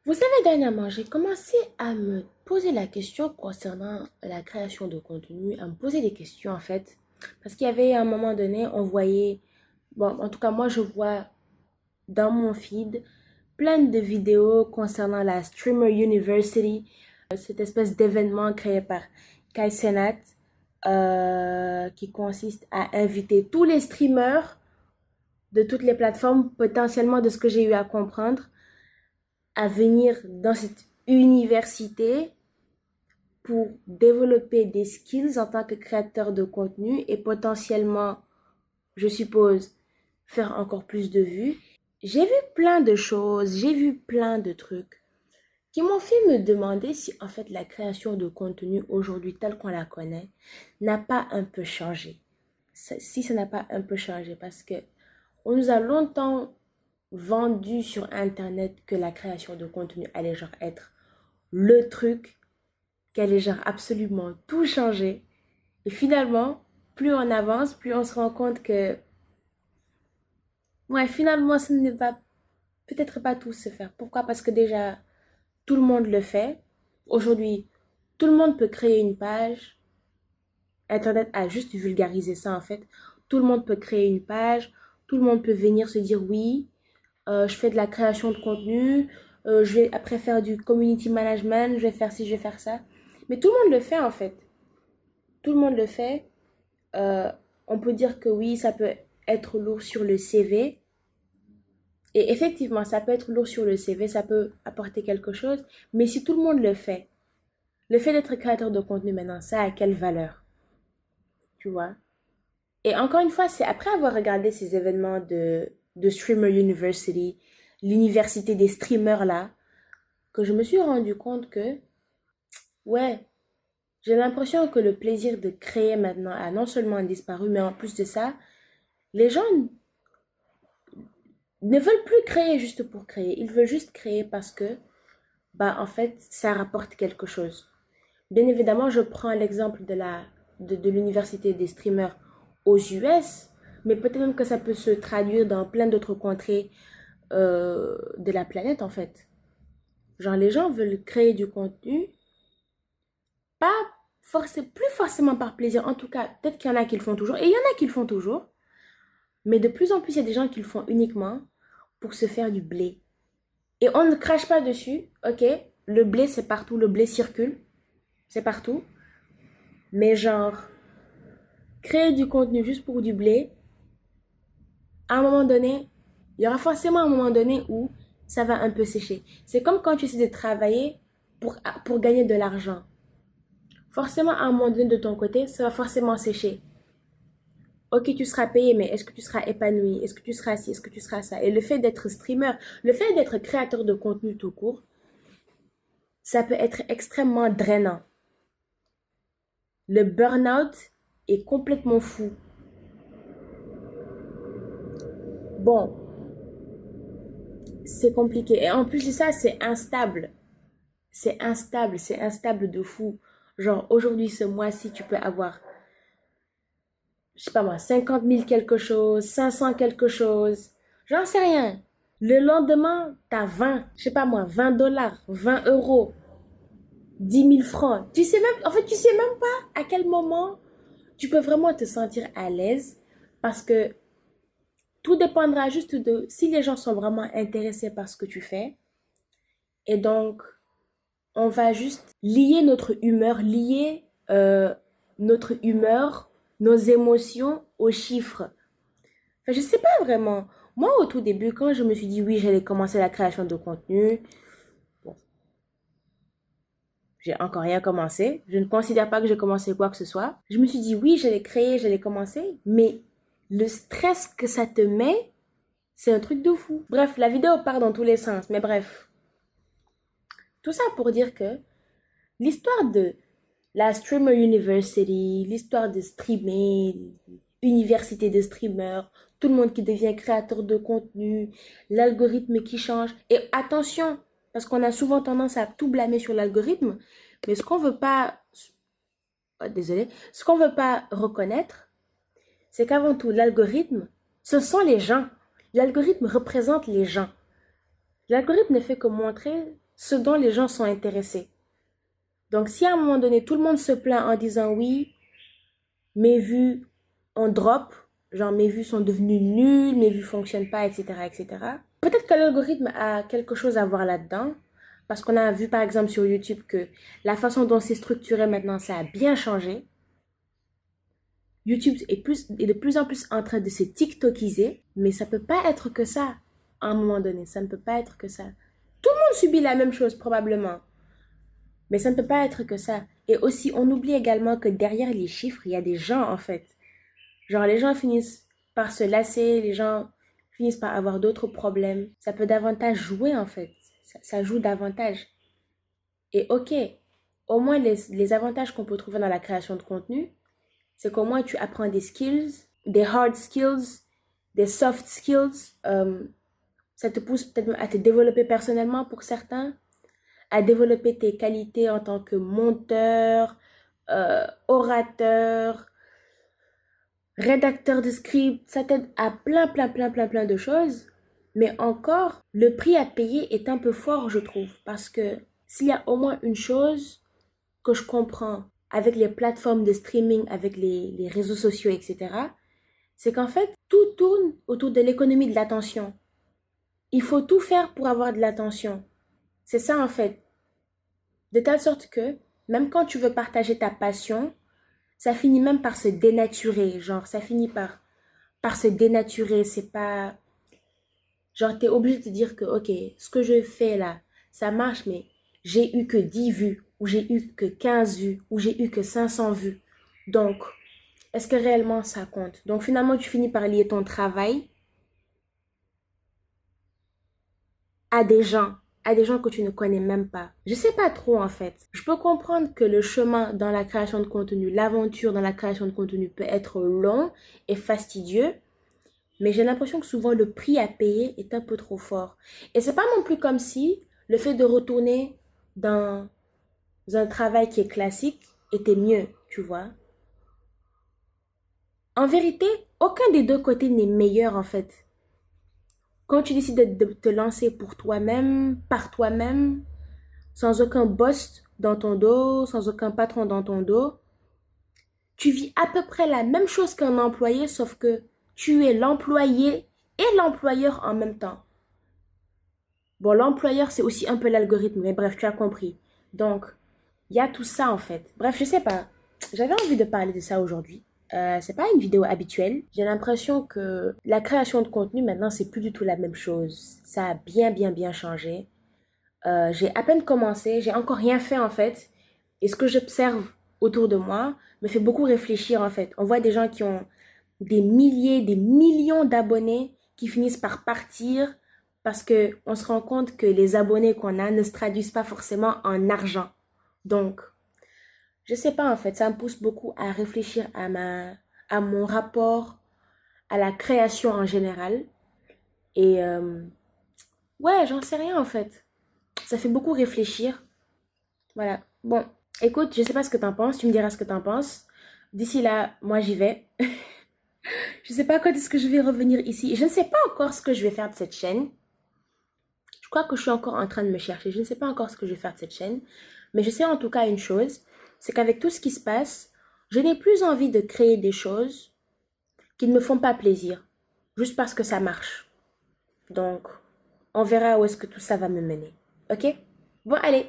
Vous savez, dernièrement, j'ai commencé à me poser la question concernant la création de contenu, à me poser des questions en fait. Parce qu'il y avait à un moment donné, on voyait, bon, en tout cas, moi je vois dans mon feed plein de vidéos concernant la Streamer University, cette espèce d'événement créé par Kai Cenat, qui consiste à inviter tous les streamers de toutes les plateformes, potentiellement de ce que j'ai eu à comprendre, à venir dans cette université pour développer des skills en tant que créateur de contenu et potentiellement, je suppose, faire encore plus de vues. J'ai vu plein de choses, j'ai vu plein de trucs qui m'ont fait me demander si en fait la création de contenu aujourd'hui telle qu'on la connaît n'a pas un peu changé. Si ça n'a pas un peu changé parce que on nous a longtemps vendu sur internet que la création de contenu allait genre être le truc, qu'elle allait genre absolument tout changer. Et finalement, plus on avance, plus on se rend compte que ouais, finalement, ça ne va peut-être pas tout se faire. Pourquoi? Parce que déjà, tout le monde le fait. Aujourd'hui, tout le monde peut créer une page. Internet a juste vulgarisé ça en fait. Tout le monde peut créer une page. Tout le monde peut venir se dire oui, je fais de la création de contenu, je vais après faire du community management, je vais faire ci, je vais faire ça. Mais tout le monde le fait en fait. Tout le monde le fait. Euh, on peut dire que oui, ça peut être lourd sur le CV. Et effectivement, ça peut être lourd sur le CV, ça peut apporter quelque chose. Mais si tout le monde le fait d'être créateur de contenu maintenant, ça a quelle valeur? Tu vois? Et encore une fois, c'est après avoir regardé ces événements de Streamer University, l'université des streamers là, que je me suis rendu compte que, ouais, j'ai l'impression que le plaisir de créer maintenant a non seulement disparu, mais en plus de ça, les gens ne veulent plus créer juste pour créer. Ils veulent juste créer parce que, bah, en fait, ça rapporte quelque chose. Bien évidemment, je prends l'exemple de l'université des streamers aux US, mais peut-être même que ça peut se traduire dans plein d'autres contrées de la planète, en fait. Genre, les gens veulent créer du contenu, pas plus forcément par plaisir. En tout cas, peut-être qu'il y en a qui le font toujours, et il y en a qui le font toujours, mais de plus en plus, il y a des gens qui le font uniquement pour se faire du blé. Et on ne crache pas dessus, ok? Le blé, c'est partout, le blé circule, c'est partout. Mais genre, créer du contenu juste pour du blé, à un moment donné, il y aura forcément un moment donné où ça va un peu sécher. C'est comme quand tu essaies de travailler pour gagner de l'argent. Forcément, à un moment donné de ton côté, ça va forcément sécher. Ok, tu seras payé, mais est-ce que tu seras épanoui? Est-ce que tu seras ci? Est-ce que tu seras ça? Et le fait d'être streamer, le fait d'être créateur de contenu tout court, ça peut être extrêmement drainant. Le burn-out est complètement fou. Bon, c'est compliqué. Et en plus de ça, c'est instable. C'est instable de fou. Genre, aujourd'hui, ce mois-ci, tu peux avoir, je sais pas moi, 50 000 quelque chose, 500 quelque chose. J'en sais rien. Le lendemain, t'as 20, je sais pas moi, 20 dollars, 20 euros, 10 000 francs. Tu sais même, en fait, tu sais même pas à quel moment tu peux vraiment te sentir à l'aise parce que tout dépendra juste de si les gens sont vraiment intéressés par ce que tu fais. Et donc, on va juste lier notre humeur, nos émotions aux chiffres. Enfin, je sais pas vraiment. Moi, au tout début, quand je me suis dit oui, j'allais commencer la création de contenu, bon, j'ai encore rien commencé. Je ne considère pas que j'ai commencé quoi que ce soit. Je me suis dit oui, j'allais créer, j'allais commencer, mais le stress que ça te met, c'est un truc de fou. Bref, la vidéo part dans tous les sens, mais bref. Tout ça pour dire que l'histoire de la Streamer University, l'histoire de streamer, université de streamers, tout le monde qui devient créateur de contenu, l'algorithme qui change. Et attention, parce qu'on a souvent tendance à tout blâmer sur l'algorithme, mais ce qu'on veut pas, oh, désolé, ce qu'on veut pas reconnaître, c'est qu'avant tout, l'algorithme, ce sont les gens. L'algorithme représente les gens. L'algorithme ne fait que montrer ce dont les gens sont intéressés. Donc, si à un moment donné, tout le monde se plaint en disant oui, mes vues, on drop, genre mes vues sont devenues nulles, mes vues fonctionnent pas, etc., etc. Peut-être que l'algorithme a quelque chose à voir là-dedans, parce qu'on a vu par exemple sur YouTube que la façon dont c'est structuré maintenant, ça a bien changé. YouTube est de plus en plus en train de se TikTokiser, mais ça peut pas être que ça à un moment donné. Ça ne peut pas être que ça. Tout le monde subit la même chose probablement, mais ça ne peut pas être que ça. Et aussi, on oublie également que derrière les chiffres, il y a des gens en fait. Genre, les gens finissent par se lasser, les gens finissent par avoir d'autres problèmes. Ça peut davantage jouer en fait. Ça joue davantage. Et ok, au moins les avantages qu'on peut trouver dans la création de contenu, c'est qu'au moins tu apprends des skills, des hard skills, des soft skills. Ça te pousse peut-être à te développer personnellement pour certains, à développer tes qualités en tant que monteur, orateur, rédacteur de script. Ça t'aide à plein de choses. Mais encore, le prix à payer est un peu fort, je trouve. Parce que s'il y a au moins une chose que je comprends avec les plateformes de streaming, avec les réseaux sociaux, etc., c'est qu'en fait, tout tourne autour de l'économie de l'attention. Il faut tout faire pour avoir de l'attention. C'est ça en fait. De telle sorte que, même quand tu veux partager ta passion, ça finit même par se dénaturer. Genre, ça finit par se dénaturer. C'est pas... Genre, t'es obligé de te dire que, ok, ce que je fais là, ça marche, mais j'ai eu que 10 vues, ou j'ai eu que 15 vues, ou j'ai eu que 500 vues. Donc, est-ce que réellement ça compte? Donc, finalement, tu finis par lier ton travail à des gens, à des gens que tu ne connais même pas. Je sais pas trop en fait. Je peux comprendre que le chemin dans la création de contenu, l'aventure dans la création de contenu peut être long et fastidieux, mais j'ai l'impression que souvent le prix à payer est un peu trop fort. Et c'est pas non plus comme si le fait de retourner dans un travail qui est classique était mieux, tu vois. En vérité, aucun des deux côtés n'est meilleur en fait. Quand tu décides de te lancer pour toi-même, par toi-même, sans aucun boss dans ton dos, sans aucun patron dans ton dos, tu vis à peu près la même chose qu'un employé, sauf que tu es l'employé et l'employeur en même temps. Bon, l'employeur, c'est aussi un peu l'algorithme, mais bref, tu as compris. Donc, il y a tout ça en fait. Bref, je sais pas. J'avais envie de parler de ça aujourd'hui. C'est pas une vidéo habituelle. J'ai l'impression que la création de contenu maintenant, c'est plus du tout la même chose. Ça a bien changé. J'ai à peine commencé, j'ai encore rien fait en fait. Et ce que j'observe autour de moi me fait beaucoup réfléchir en fait. On voit des gens qui ont des milliers, des millions d'abonnés qui finissent par partir parce que on se rend compte que les abonnés qu'on a ne se traduisent pas forcément en argent. Donc, je sais pas en fait, ça me pousse beaucoup à réfléchir à mon rapport à la création en général. Et ouais, j'en sais rien en fait. Ça fait beaucoup réfléchir. Voilà. Bon, écoute, je sais pas ce que t'en penses, tu me diras ce que t'en penses. D'ici là, moi j'y vais. Je sais pas quand est-ce que je vais revenir ici. Je ne sais pas encore ce que je vais faire de cette chaîne. Je crois que je suis encore en train de me chercher. Je ne sais pas encore ce que je vais faire de cette chaîne. Mais je sais en tout cas une chose, c'est qu'avec tout ce qui se passe, je n'ai plus envie de créer des choses qui ne me font pas plaisir. Juste parce que ça marche. Donc, on verra où est-ce que tout ça va me mener. Ok? Bon, allez.